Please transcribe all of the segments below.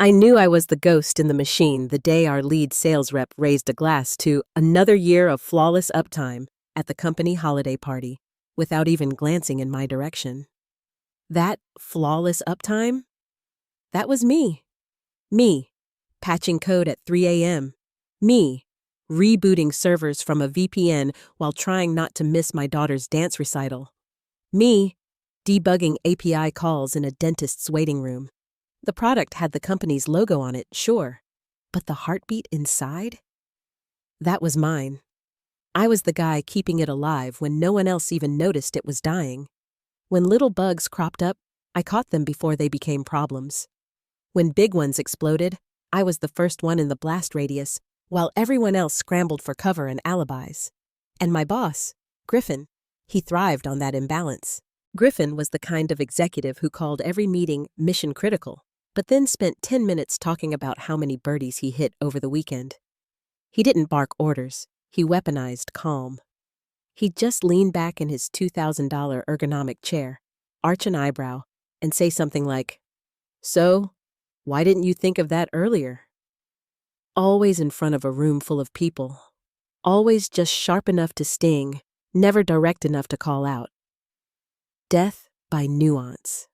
I knew I was the ghost in the machine the day our lead sales rep raised a glass to another year of flawless uptime at the company holiday party without even glancing in my direction. That flawless uptime? That was me. Me, patching code at 3 a.m. Me, rebooting servers from a VPN while trying not to miss my daughter's dance recital. Me, debugging API calls in a dentist's waiting room. The product had the company's logo on it, sure, but the heartbeat inside? That was mine. I was the guy keeping it alive when no one else even noticed it was dying. When little bugs cropped up, I caught them before they became problems. When big ones exploded, I was the first one in the blast radius, while everyone else scrambled for cover and alibis. And my boss, Griffin, he thrived on that imbalance. Griffin was the kind of executive who called every meeting mission critical, but then spent 10 minutes talking about how many birdies he hit over the weekend. He didn't bark orders, he weaponized calm. He'd just lean back in his $2,000 ergonomic chair, arch an eyebrow, and say something like, "So, why didn't you think of that earlier?" Always in front of a room full of people. Always just sharp enough to sting, never direct enough to call out. Death by nuance.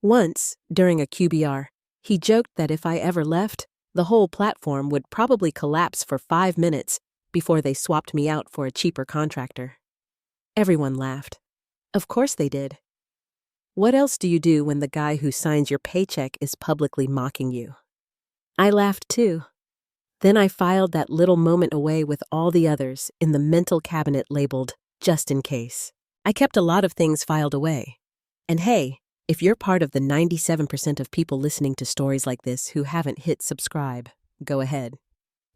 Once, during a QBR, he joked that if I ever left, the whole platform would probably collapse for 5 minutes before they swapped me out for a cheaper contractor. Everyone laughed. Of course they did. What else do you do when the guy who signs your paycheck is publicly mocking you? I laughed too. Then I filed that little moment away with all the others in the mental cabinet labeled, just in case. I kept a lot of things filed away. And hey, if you're part of the 97% of people listening to stories like this who haven't hit subscribe, go ahead.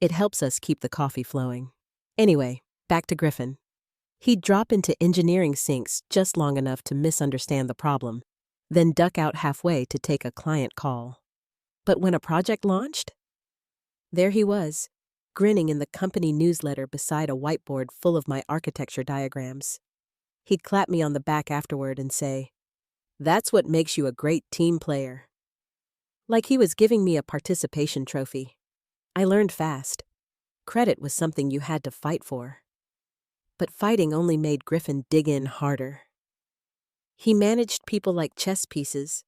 It helps us keep the coffee flowing. Anyway, back to Griffin. He'd drop into engineering sinks just long enough to misunderstand the problem, then duck out halfway to take a client call. But when a project launched, there he was, grinning in the company newsletter beside a whiteboard full of my architecture diagrams. He'd clap me on the back afterward and say, "That's what makes you a great team player." Like he was giving me a participation trophy. I learned fast. Credit was something you had to fight for. But fighting only made Griffin dig in harder. He managed people like chess pieces,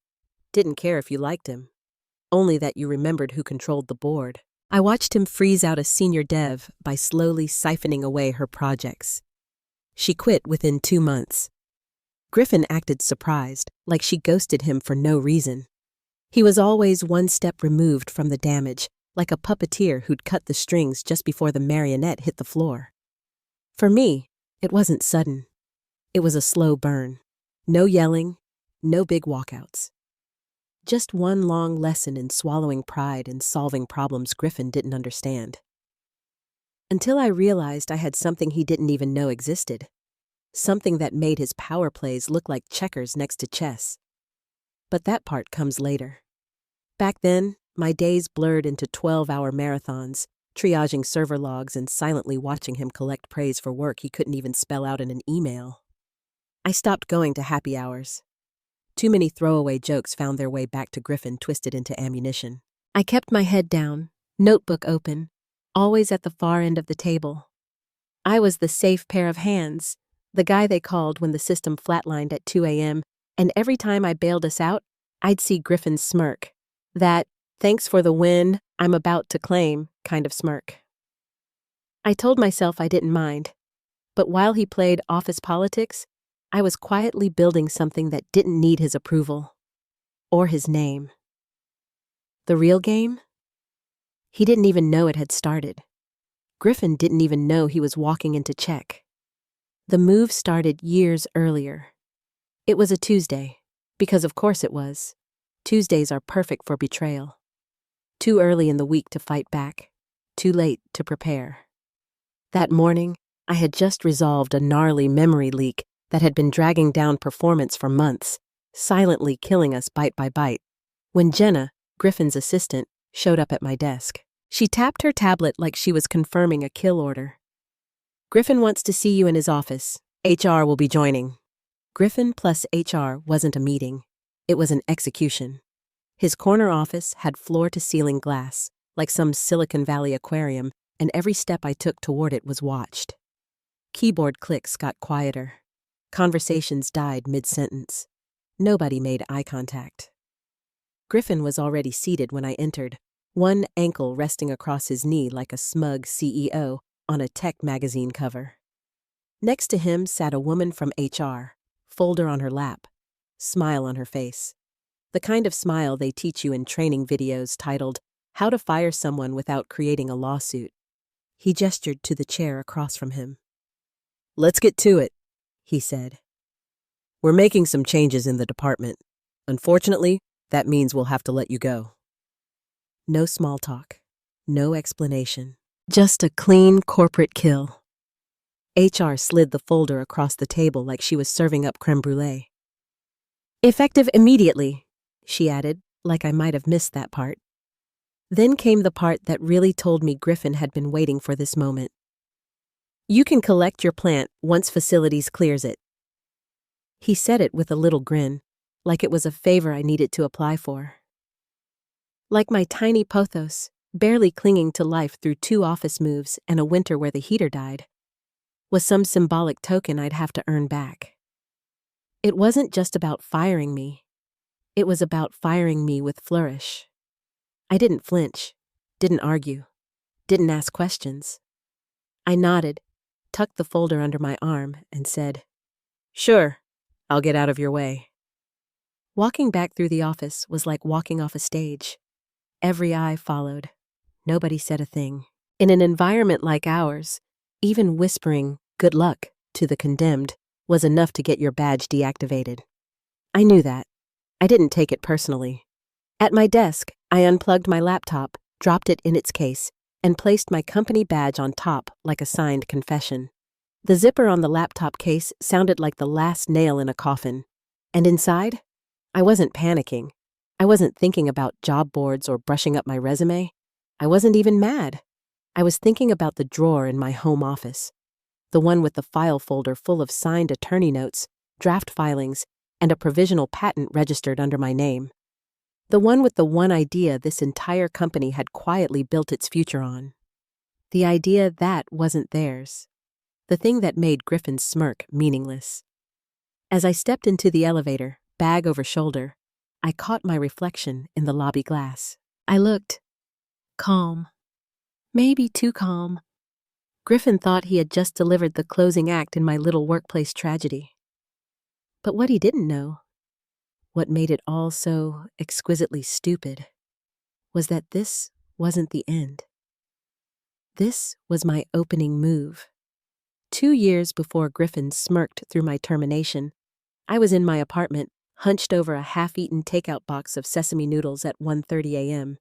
didn't care if you liked him, only that you remembered who controlled the board. I watched him freeze out a senior dev by slowly siphoning away her projects. She quit within 2 months. Griffin acted surprised, like she ghosted him for no reason. He was always one step removed from the damage, like a puppeteer who'd cut the strings just before the marionette hit the floor. For me, it wasn't sudden. It was a slow burn. No yelling, no big walkouts. Just one long lesson in swallowing pride and solving problems Griffin didn't understand. Until I realized I had something he didn't even know existed. Something that made his power plays look like checkers next to chess. But that part comes later. Back then, my days blurred into 12-hour marathons, triaging server logs and silently watching him collect praise for work he couldn't even spell out in an email. I stopped going to happy hours. Too many throwaway jokes found their way back to Griffin twisted into ammunition. I kept my head down, notebook open, always at the far end of the table. I was the safe pair of hands, the guy they called when the system flatlined at 2 a.m., and every time I bailed us out, I'd see Griffin smirk. That, "thanks for the win, I'm about to claim" kind of smirk. I told myself I didn't mind, but while he played office politics, I was quietly building something that didn't need his approval. Or his name. The real game? He didn't even know it had started. Griffin didn't even know he was walking into check. The move started years earlier. It was a Tuesday, because of course it was. Tuesdays are perfect for betrayal. Too early in the week to fight back. Too late to prepare. That morning, I had just resolved a gnarly memory leak that had been dragging down performance for months, silently killing us bite by bite, when Jenna, Griffin's assistant, showed up at my desk. She tapped her tablet like she was confirming a kill order. "Griffin wants to see you in his office. HR will be joining." Griffin plus HR wasn't a meeting. It was an execution. His corner office had floor-to-ceiling glass, like some Silicon Valley aquarium, and every step I took toward it was watched. Keyboard clicks got quieter. Conversations died mid-sentence. Nobody made eye contact. Griffin was already seated when I entered, one ankle resting across his knee like a smug CEO on a tech magazine cover. Next to him sat a woman from HR, folder on her lap, smile on her face. The kind of smile they teach you in training videos titled, "How to Fire Someone Without Creating a Lawsuit." He gestured to the chair across from him. "Let's get to it," he said. "We're making some changes in the department. Unfortunately, that means we'll have to let you go." No small talk, no explanation, just a clean corporate kill. HR slid the folder across the table like she was serving up creme brulee. "Effective immediately," she added, like I might have missed that part. Then came the part that really told me Griffin had been waiting for this moment. "You can collect your plant once facilities clears it." He said it with a little grin, like it was a favor I needed to apply for. Like my tiny pothos, barely clinging to life through 2 office moves and a winter where the heater died, was some symbolic token I'd have to earn back. It wasn't just about firing me. It was about firing me with flourish. I didn't flinch, didn't argue, didn't ask questions. I nodded, tucked the folder under my arm, and said, "Sure, I'll get out of your way." Walking back through the office was like walking off a stage. Every eye followed. Nobody said a thing. In an environment like ours, even whispering "good luck" to the condemned was enough to get your badge deactivated. I knew that. I didn't take it personally. At my desk, I unplugged my laptop, dropped it in its case, and placed my company badge on top like a signed confession. The zipper on the laptop case sounded like the last nail in a coffin. And inside, I wasn't panicking. I wasn't thinking about job boards or brushing up my resume. I wasn't even mad. I was thinking about the drawer in my home office, the one with the file folder full of signed attorney notes, draft filings, and a provisional patent registered under my name. The one with the one idea this entire company had quietly built its future on. The idea that wasn't theirs. The thing that made Griffin's smirk meaningless. As I stepped into the elevator, bag over shoulder, I caught my reflection in the lobby glass. I looked calm. Maybe too calm. Griffin thought he had just delivered the closing act in my little workplace tragedy. But what he didn't know, what made it all so exquisitely stupid, was that this wasn't the end. This was my opening move. 2 years before Griffin smirked through my termination, I was in my apartment, hunched over a half-eaten takeout box of sesame noodles at 1:30 a.m.,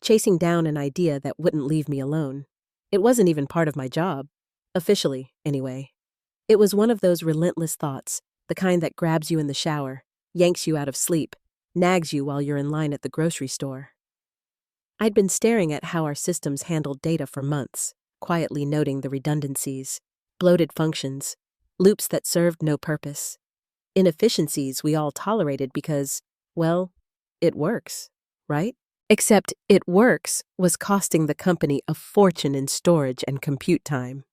chasing down an idea that wouldn't leave me alone. It wasn't even part of my job, officially, anyway. It was one of those relentless thoughts, the kind that grabs you in the shower, yanks you out of sleep, nags you while you're in line at the grocery store. I'd been staring at how our systems handled data for months, quietly noting the redundancies, bloated functions, loops that served no purpose, inefficiencies we all tolerated because, well, it works, right? Except "it works" was costing the company a fortune in storage and compute time.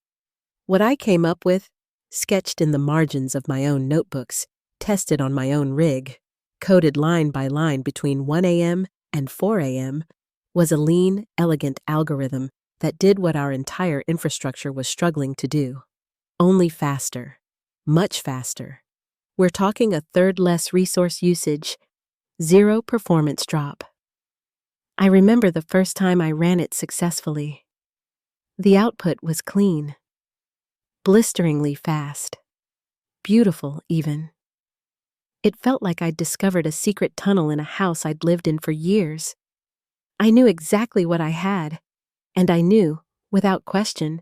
What I came up with, sketched in the margins of my own notebooks, tested on my own rig, coded line by line between 1 a.m. and 4 a.m., was a lean, elegant algorithm that did what our entire infrastructure was struggling to do. Only faster. Much faster. We're talking a third less resource usage, 0 performance drop. I remember the first time I ran it successfully. The output was clean. Blisteringly fast. Beautiful, even. It felt like I'd discovered a secret tunnel in a house I'd lived in for years. I knew exactly what I had, and I knew, without question,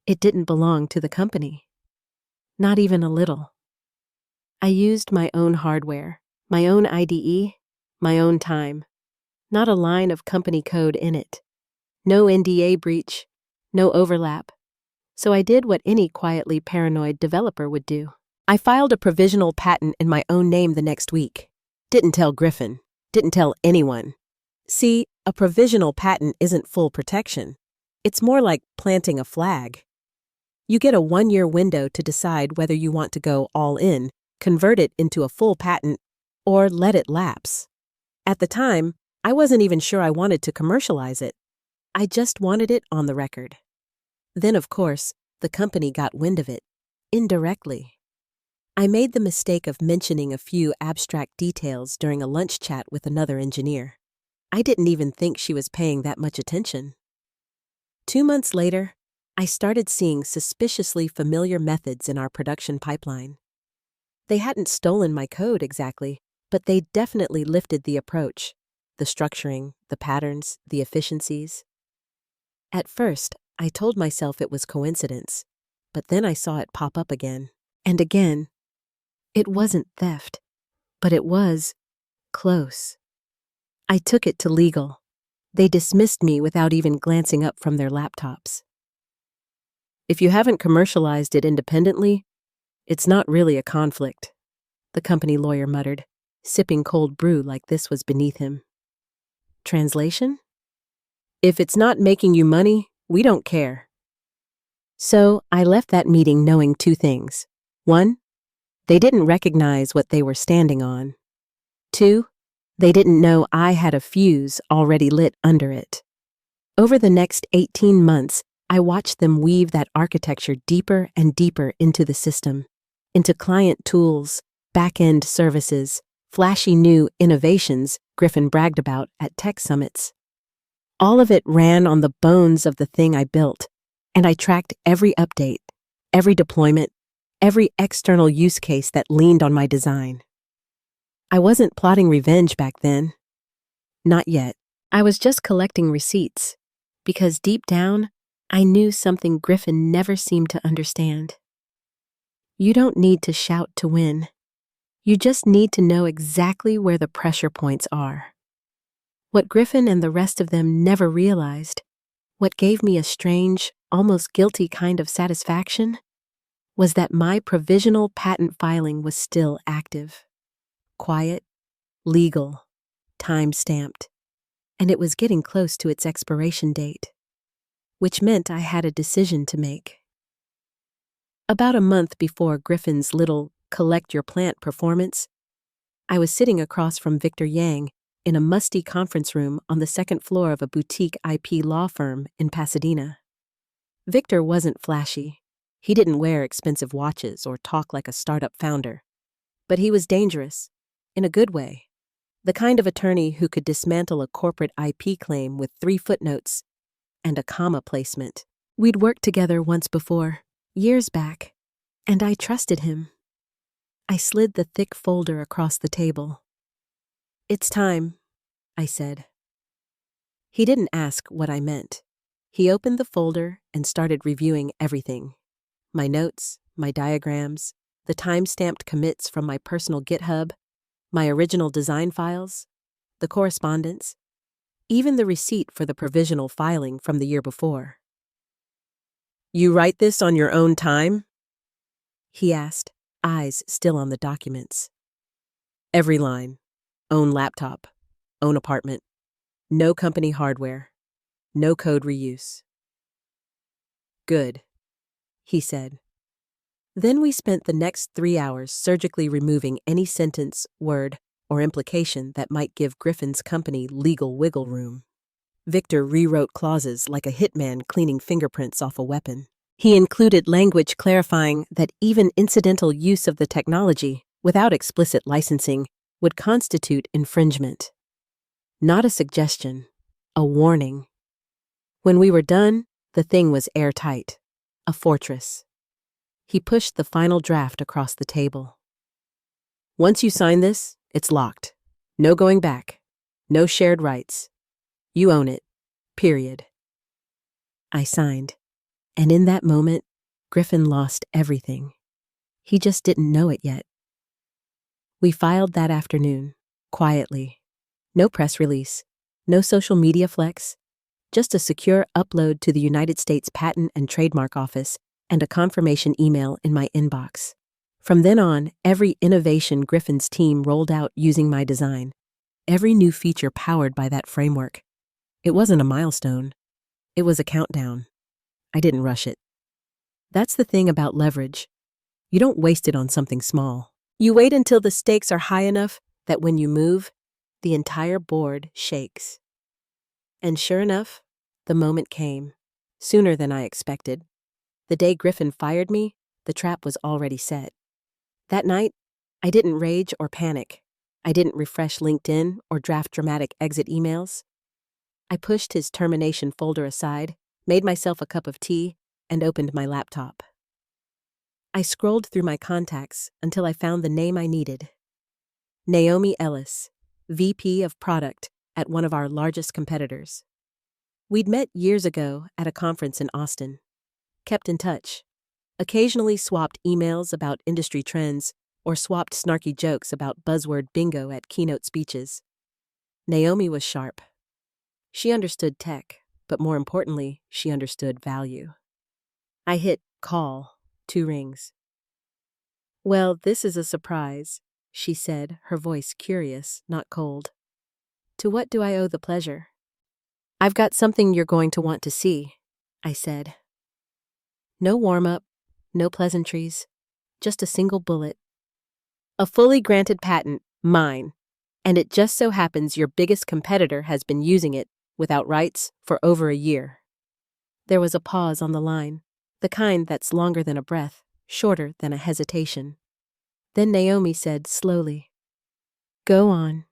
it didn't belong to the company. Not even a little. I used my own hardware, my own IDE, my own time. Not a line of company code in it. No NDA breach, no overlap. So I did what any quietly paranoid developer would do. I filed a provisional patent in my own name the next week. Didn't tell Griffin. Didn't tell anyone. See, a provisional patent isn't full protection. It's more like planting a flag. You get a 1-year window to decide whether you want to go all in, convert it into a full patent, or let it lapse. At the time, I wasn't even sure I wanted to commercialize it. I just wanted it on the record. Then, of course, the company got wind of it, indirectly. I made the mistake of mentioning a few abstract details during a lunch chat with another engineer. I didn't even think she was paying that much attention. 2 months later, I started seeing suspiciously familiar methods in our production pipeline. They hadn't stolen my code exactly, but they definitely lifted the approach, the structuring, the patterns, the efficiencies. At first, I told myself it was coincidence, but then I saw it pop up again and again. It wasn't theft, but it was close. I took it to legal. They dismissed me without even glancing up from their laptops. If you haven't commercialized it independently, it's not really a conflict, the company lawyer muttered, sipping cold brew like this was beneath him. Translation? If it's not making you money, we don't care. So I left that meeting knowing 2 things. 1, they didn't recognize what they were standing on. 2, they didn't know I had a fuse already lit under it. Over the next 18 months, I watched them weave that architecture deeper and deeper into the system, into client tools, back-end services, flashy new innovations Griffin bragged about at tech summits. All of it ran on the bones of the thing I built, and I tracked every update, every deployment, every external use case that leaned on my design. I wasn't plotting revenge back then. Not yet. I was just collecting receipts, because deep down, I knew something Griffin never seemed to understand. You don't need to shout to win. You just need to know exactly where the pressure points are. What Griffin and the rest of them never realized, what gave me a strange, almost guilty kind of satisfaction, was that my provisional patent filing was still active. Quiet, legal, time-stamped, and it was getting close to its expiration date, which meant I had a decision to make. About a month before Griffin's little Collect Your Plant performance, I was sitting across from Victor Yang in a musty conference room on the 2nd floor of a boutique IP law firm in Pasadena. Victor wasn't flashy. He didn't wear expensive watches or talk like a startup founder. But he was dangerous, in a good way. The kind of attorney who could dismantle a corporate IP claim with 3 footnotes and a comma placement. We'd worked together once before, years back, and I trusted him. I slid the thick folder across the table. "It's time," I said. He didn't ask what I meant. He opened the folder and started reviewing everything. My notes, my diagrams, the time-stamped commits from my personal GitHub, my original design files, the correspondence, even the receipt for the provisional filing from the year before. "You write this on your own time?" he asked, eyes still on the documents. "Every line. Own laptop. Own apartment. No company hardware. No code reuse." "Good," he said. Then we spent the next 3 hours surgically removing any sentence, word, or implication that might give Griffin's company legal wiggle room. Victor rewrote clauses like a hitman cleaning fingerprints off a weapon. He included language clarifying that even incidental use of the technology, without explicit licensing, would constitute infringement. Not a suggestion, a warning. When we were done, the thing was airtight, a fortress. He pushed the final draft across the table. "Once you sign this, it's locked. No going back. No shared rights. You own it. Period." I signed, and in that moment, Griffin lost everything. He just didn't know it yet. We filed that afternoon, quietly. No press release, no social media flex, just a secure upload to the United States Patent and Trademark Office and a confirmation email in my inbox. From then on, every innovation Griffin's team rolled out using my design, every new feature powered by that framework. It wasn't a milestone. It was a countdown. I didn't rush it. That's the thing about leverage. You don't waste it on something small. You wait until the stakes are high enough that when you move, the entire board shakes. And sure enough, the moment came, sooner than I expected. The day Griffin fired me, the trap was already set. That night, I didn't rage or panic. I didn't refresh LinkedIn or draft dramatic exit emails. I pushed his termination folder aside, made myself a cup of tea, and opened my laptop. I scrolled through my contacts until I found the name I needed. Naomi Ellis, VP of Product at one of our largest competitors. We'd met years ago at a conference in Austin. Kept in touch. Occasionally swapped emails about industry trends or swapped snarky jokes about buzzword bingo at keynote speeches. Naomi was sharp. She understood tech, but more importantly, she understood value. I hit call, 2 rings. "Well, this is a surprise," she said, her voice curious, not cold. "To what do I owe the pleasure?" "I've got something you're going to want to see," I said. No warm-up, no pleasantries, just a single bullet. "A fully granted patent, mine, and it just so happens your biggest competitor has been using it, without rights, for over a year." There was a pause on the line, the kind that's longer than a breath, shorter than a hesitation. Then Naomi said slowly, "Go on."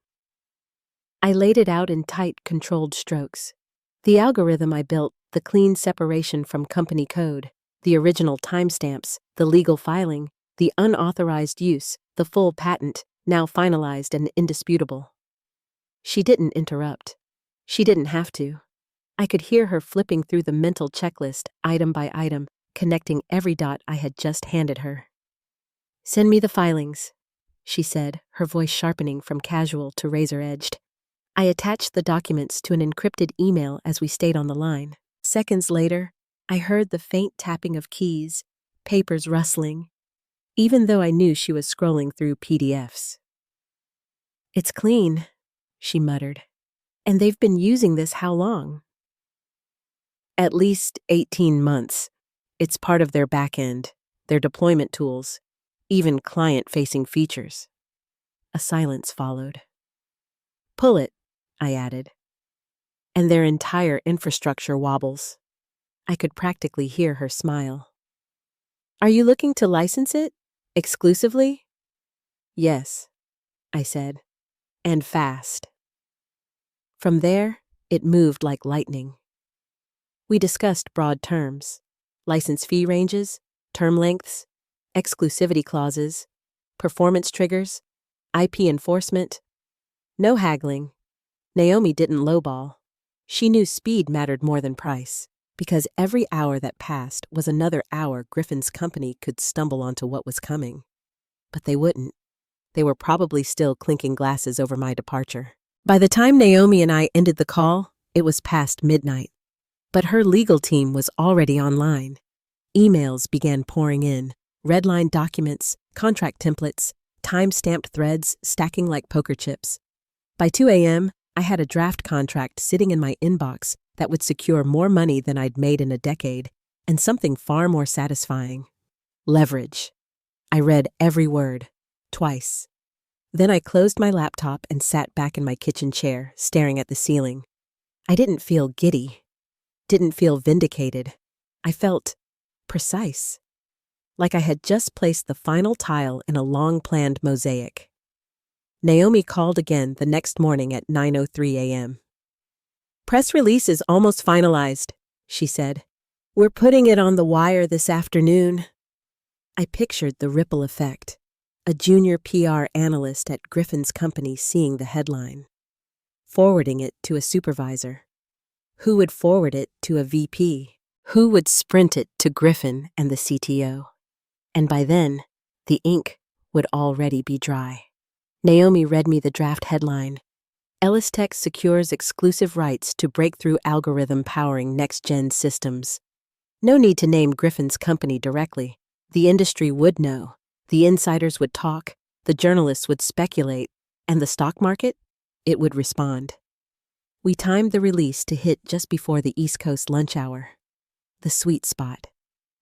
I laid it out in tight, controlled strokes. The algorithm I built, the clean separation from company code, the original timestamps, the legal filing, the unauthorized use, the full patent, now finalized and indisputable. She didn't interrupt. She didn't have to. I could hear her flipping through the mental checklist, item by item, connecting every dot I had just handed her. "Send me the filings," she said, her voice sharpening from casual to razor-edged. I attached the documents to an encrypted email as we stayed on the line. Seconds later, I heard the faint tapping of keys, papers rustling, even though I knew she was scrolling through PDFs. "It's clean," she muttered. "And they've been using this how long?" "At least 18 months. It's part of their back-end, their deployment tools, even client-facing features." A silence followed. "Pull it," I added. "And their entire infrastructure wobbles." I could practically hear her smile. "Are you looking to license it? Exclusively?" "Yes," I said. "And fast." From there, it moved like lightning. We discussed broad terms, license fee ranges, term lengths, exclusivity clauses, performance triggers, IP enforcement. No haggling. Naomi didn't lowball. She knew speed mattered more than price, because every hour that passed was another hour Griffin's company could stumble onto what was coming. But they wouldn't. They were probably still clinking glasses over my departure. By the time Naomi and I ended the call, it was past midnight. But her legal team was already online. Emails began pouring in, redlined documents, contract templates, time-stamped threads stacking like poker chips. By 2 a.m., I had a draft contract sitting in my inbox that would secure more money than I'd made in a decade, and something far more satisfying. Leverage. I read every word, twice. Then I closed my laptop and sat back in my kitchen chair, staring at the ceiling. I didn't feel giddy. Didn't feel vindicated. I felt precise. Like I had just placed the final tile in a long-planned mosaic. Naomi called again the next morning at 9:03 a.m. "Press release is almost finalized," she said. "We're putting it on the wire this afternoon." I pictured the ripple effect. A junior PR analyst at Griffin's company seeing the headline, forwarding it to a supervisor. Who would forward it to a VP? Who would sprint it to Griffin and the CTO? And by then, the ink would already be dry. Naomi read me the draft headline. Ellis Tech secures exclusive rights to breakthrough algorithm powering next-gen systems. No need to name Griffin's company directly. The industry would know. The insiders would talk, the journalists would speculate, and the stock market? it would respond. We timed the release to hit just before the East Coast lunch hour. The sweet spot.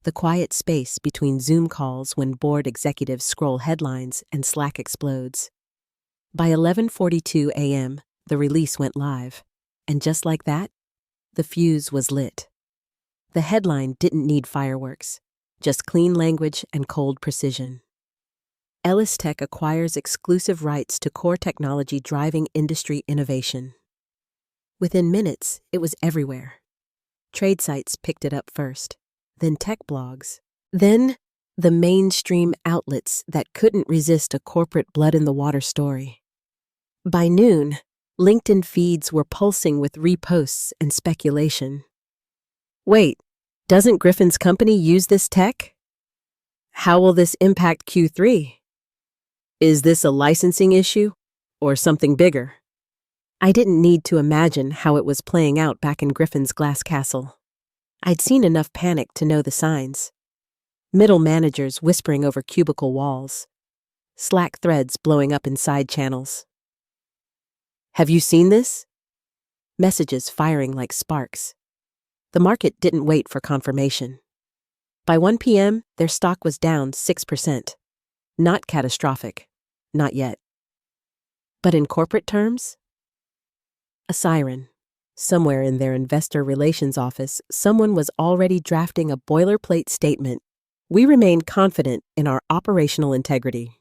The quiet space between Zoom calls when board executives scroll headlines and Slack explodes. By 11:42 a.m., the release went live, and just like that, the fuse was lit. The headline didn't need fireworks, just clean language and cold precision. Ellis Tech acquires exclusive rights to core technology driving industry innovation. Within minutes, it was everywhere. Trade sites picked it up first, then tech blogs, then the mainstream outlets that couldn't resist a corporate blood-in-the-water story. By noon, LinkedIn feeds were pulsing with reposts and speculation. Wait, doesn't Griffin's company use this tech? How will this impact Q3? Is this a licensing issue or something bigger? I didn't need to imagine how it was playing out back in Griffin's glass castle. I'd seen enough panic to know the signs. Middle managers whispering over cubicle walls. Slack threads blowing up in side channels. Have you seen this? Messages firing like sparks. The market didn't wait for confirmation. By 1 p.m., their stock was down 6%. Not catastrophic. Not yet. But in corporate terms? A siren. Somewhere in their investor relations office, someone was already drafting a boilerplate statement. We remain confident in our operational integrity.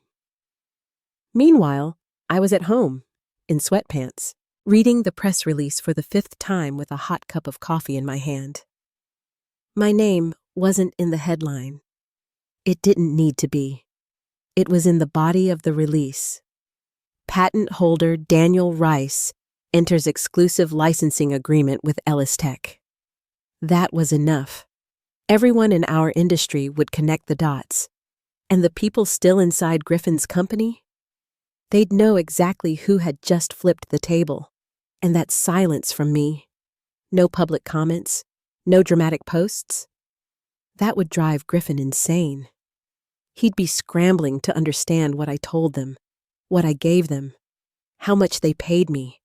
Meanwhile, I was at home, in sweatpants, reading the press release for the 5th time with a hot cup of coffee in my hand. My name wasn't in the headline. It didn't need to be. It was in the body of the release. Patent holder Daniel Rice enters exclusive licensing agreement with Ellis Tech. That was enough. Everyone in our industry would connect the dots. And the people still inside Griffin's company? They'd know exactly who had just flipped the table. And that silence from me. No public comments, no dramatic posts. That would drive Griffin insane. He'd be scrambling to understand what I told them, what I gave them, how much they paid me,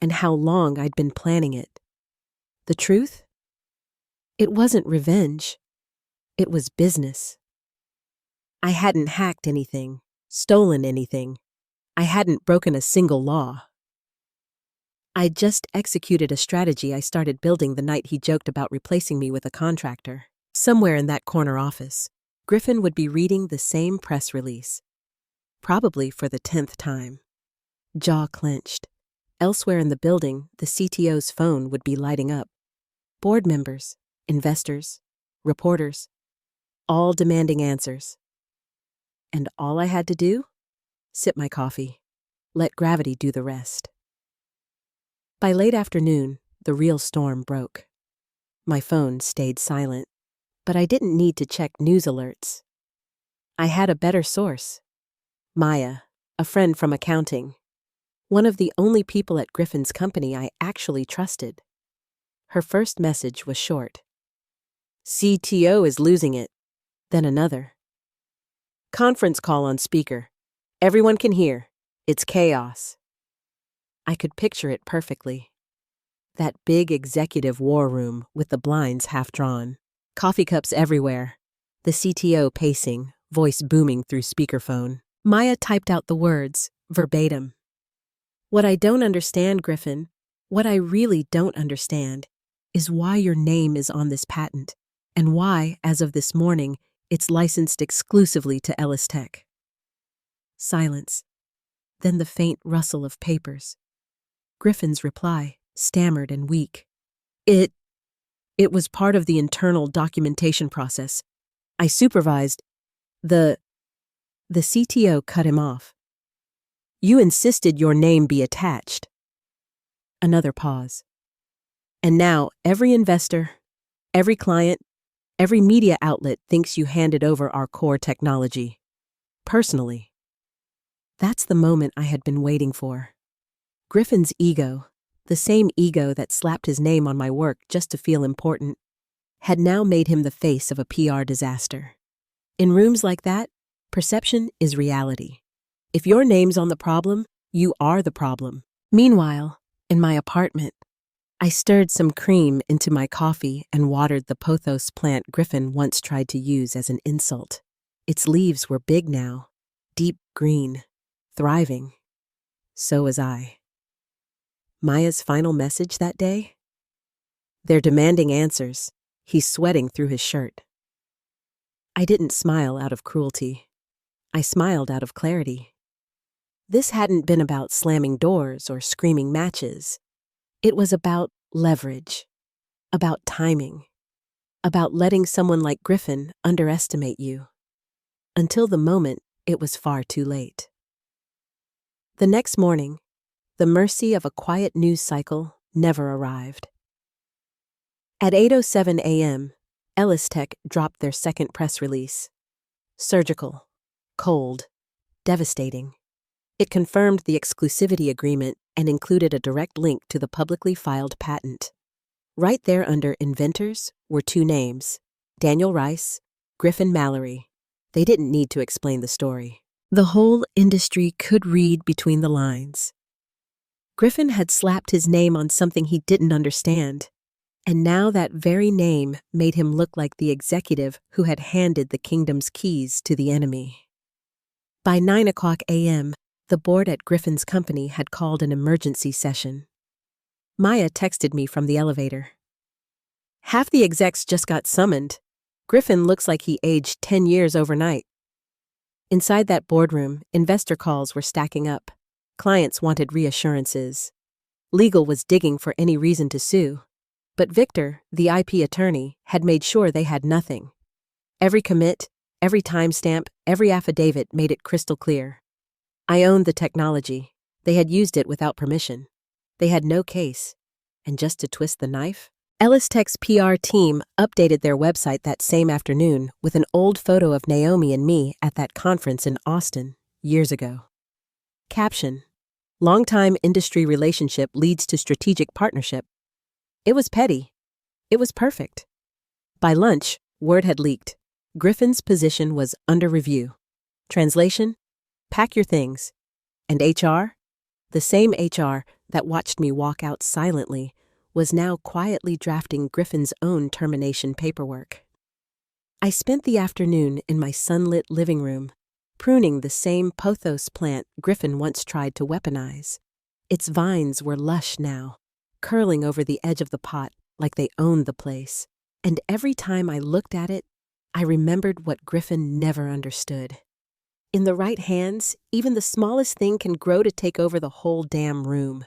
and how long I'd been planning it. The truth? It wasn't revenge. It was business. I hadn't hacked anything, stolen anything. I hadn't broken a single law. I'd just executed a strategy I started building the night he joked about replacing me with a contractor. Somewhere in that corner office, Griffin would be reading the same press release. Probably for the 10th time. Jaw clenched. Elsewhere in the building, the CTO's phone would be lighting up. Board members, investors, reporters, all demanding answers. And all I had to do? Sip my coffee. Let gravity do the rest. By late afternoon, the real storm broke. My phone stayed silent, but I didn't need to check news alerts. I had a better source. Maya, a friend from accounting. One of the only people at Griffin's company I actually trusted. Her first message was short. CTO is losing it. Then another. Conference call on speaker. Everyone can hear. It's chaos. I could picture it perfectly. That big executive war room with the blinds half drawn. Coffee cups everywhere. The CTO pacing, voice booming through speakerphone. Maya typed out the words, verbatim. What I don't understand, Griffin, what I really don't understand, is why your name is on this patent, and why, as of this morning, it's licensed exclusively to Ellis Tech. Silence. Then the faint rustle of papers. Griffin's reply, stammered and weak. It was part of the internal documentation process. I supervised. The CTO cut him off. You insisted your name be attached. Another pause. And now every investor, every client, every media outlet thinks you handed over our core technology. Personally. That's the moment I had been waiting for. Griffin's ego, the same ego that slapped his name on my work just to feel important, had now made him the face of a PR disaster. In rooms like that, perception is reality. If your name's on the problem, you are the problem. Meanwhile, in my apartment, I stirred some cream into my coffee and watered the pothos plant Griffin once tried to use as an insult. Its leaves were big now, deep green, thriving. So was I. Maya's final message that day? They're demanding answers. He's sweating through his shirt. I didn't smile out of cruelty. I smiled out of clarity. This hadn't been about slamming doors or screaming matches. It was about leverage, about timing, about letting someone like Griffin underestimate you. Until the moment, it was far too late. The next morning, the mercy of a quiet news cycle never arrived. At 8:07 a.m., Ellis Tech dropped their second press release. Surgical, cold, devastating. It confirmed the exclusivity agreement and included a direct link to the publicly filed patent. Right there under inventors were two names, Daniel Rice, Griffin Mallory. They didn't need to explain the story. The whole industry could read between the lines. Griffin had slapped his name on something he didn't understand, and now that very name made him look like the executive who had handed the kingdom's keys to the enemy. By 9:00 a.m., the board at Griffin's company had called an emergency session. Maya texted me from the elevator. Half the execs just got summoned. Griffin looks like he aged 10 years overnight. Inside that boardroom, investor calls were stacking up. Clients wanted reassurances. Legal was digging for any reason to sue. But Victor, the IP attorney, had made sure they had nothing. Every commit, every timestamp, every affidavit made it crystal clear. I owned the technology. They had used it without permission. They had no case. And just to twist the knife, Ellis Tech's PR team updated their website that same afternoon with an old photo of Naomi and me at that conference in Austin years ago. Caption: Longtime industry relationship leads to strategic partnership. It was petty. It was perfect. By lunch, word had leaked. Griffin's position was under review. Translation: pack your things. And HR? The same HR that watched me walk out silently was now quietly drafting Griffin's own termination paperwork. I spent the afternoon in my sunlit living room, pruning the same pothos plant Griffin once tried to weaponize. Its vines were lush now, curling over the edge of the pot like they owned the place. And every time I looked at it, I remembered what Griffin never understood. In the right hands, even the smallest thing can grow to take over the whole damn room.